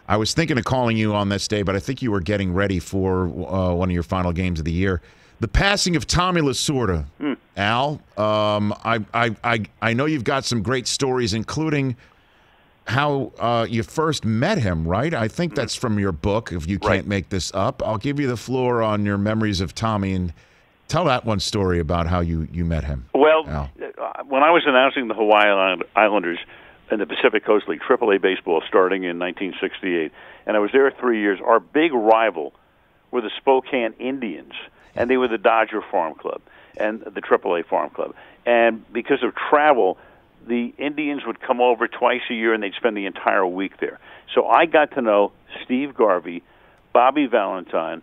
I was thinking of calling you on this day, but I think you were getting ready for one of your final games of the year. The passing of Tommy Lasorda. Al, I know you've got some great stories, including how you first met him, right? I think that's from your book, If You Can't Make This Up. I'll give you the floor on your memories of Tommy, and tell that one story about how you met him. Well, Al. When I was announcing the Hawaii Islanders in the Pacific Coast League, AAA baseball, starting in 1968, and I was there 3 years, our big rival were the Spokane Indians, and they were the Dodger Farm Club and the AAA Farm Club. And because of travel, the Indians would come over twice a year, and they'd spend the entire week there. So I got to know Steve Garvey, Bobby Valentine,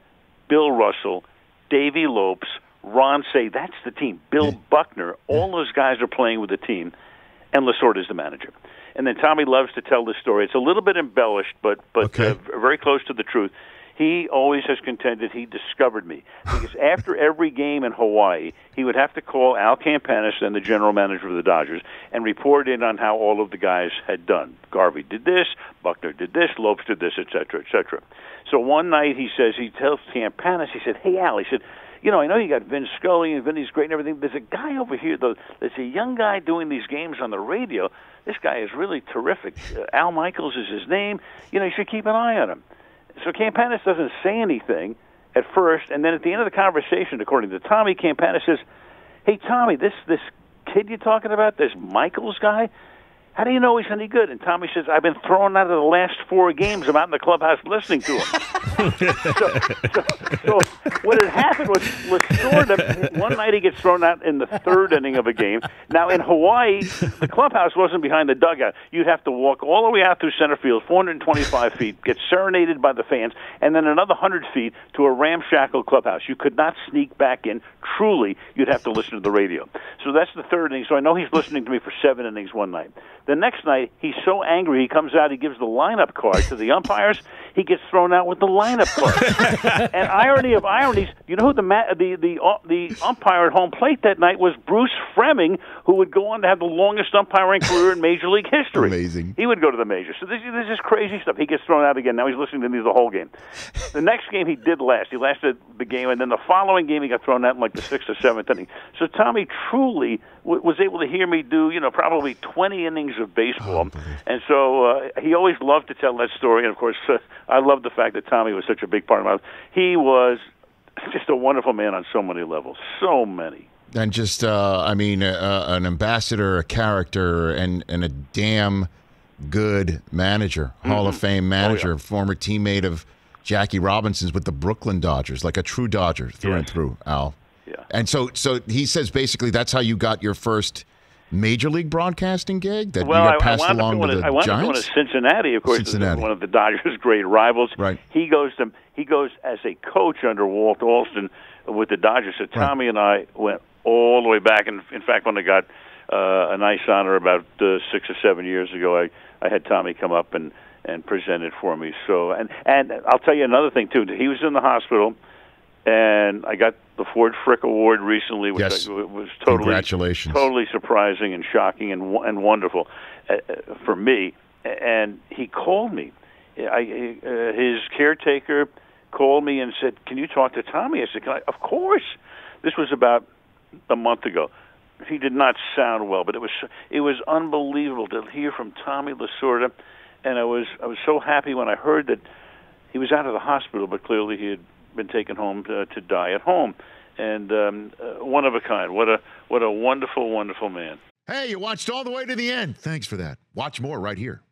Bill Russell, Davey Lopes, Ron Say, that's the team, Bill Buckner, all those guys are playing with the team, and Lasorda's the manager. And then Tommy loves to tell this story. It's a little bit embellished, but very close to the truth. He always has contended he discovered me, because after every game in Hawaii, he would have to call Al Campanis, then the general manager of the Dodgers, and report in on how all of the guys had done. Garvey did this, Buckner did this, Lopes did this, et cetera, et cetera. So one night he tells Campanis, he said, "Hey, Al," he said, "you know, I know you got Vin Scully, and Vinny's great and everything. There's a guy over here, though. There's a young guy doing these games on the radio. This guy is really terrific. Al Michaels is his name. You know, you should keep an eye on him." So Campanis doesn't say anything at first, and then at the end of the conversation, according to Tommy, Campanis says, "Hey, Tommy, this kid you're talking about, this Michaels guy, how do you know he's any good?" And Tommy says, "I've been thrown out of the last 4 games. I'm out in the clubhouse listening to him." so what had happened was Lasorda, one night he gets thrown out in the 3rd inning of a game. Now, in Hawaii, the clubhouse wasn't behind the dugout. You'd have to walk all the way out through center field, 425 feet, get serenaded by the fans, and then another 100 feet to a ramshackle clubhouse. You could not sneak back in. Truly, you'd have to listen to the radio. So that's the 3rd inning. So I know he's listening to me for 7 innings one night. The next night, he's so angry, he comes out, he gives the lineup card to the umpires. He gets thrown out with the lineup card. And irony of ironies, you know who the umpire at home plate that night was? Bruce Fleming, who would go on to have the longest umpiring career in Major League history. Amazing. He would go to the majors. So this is crazy stuff. He gets thrown out again. Now he's listening to me the whole game. The next game he did last. He lasted the game, and then the following game he got thrown out in like the 6th or 7th inning. So Tommy truly was able to hear me do, probably 20 innings of baseball. And so he always loved to tell that story. And, of course, I love the fact that Tommy was such a big part of my life. He was just a wonderful man on so many levels, so many. And just, an ambassador, a character, and a damn good manager, Hall of Fame manager, former teammate of Jackie Robinson's with the Brooklyn Dodgers, like a true Dodger through and through, Al. Yeah. And so he says basically that's how you got your first Major League broadcasting gig? That you got passed along to the Giants? I wound up going to Cincinnati, of course, one of the Dodgers' great rivals. Right. He goes as a coach under Walt Alston with the Dodgers. So Tommy and I went all the way back. And in fact, when I got a nice honor about 6 or 7 years ago, I had Tommy come up and present it for me. So and I'll tell you another thing too. He was in the hospital, and I got the Ford Frick Award recently, which was totally surprising and shocking and wonderful for me. And he called me. His caretaker called me and said, "Can you talk to Tommy?" I said, "Of course." This was about a month ago. He did not sound well, but it was unbelievable to hear from Tommy Lasorda, and I was so happy when I heard that he was out of the hospital, but clearly he had been taken home to die at home. And one of a kind. What a wonderful, wonderful man. Hey, you watched all the way to the end. Thanks for that. Watch more right here.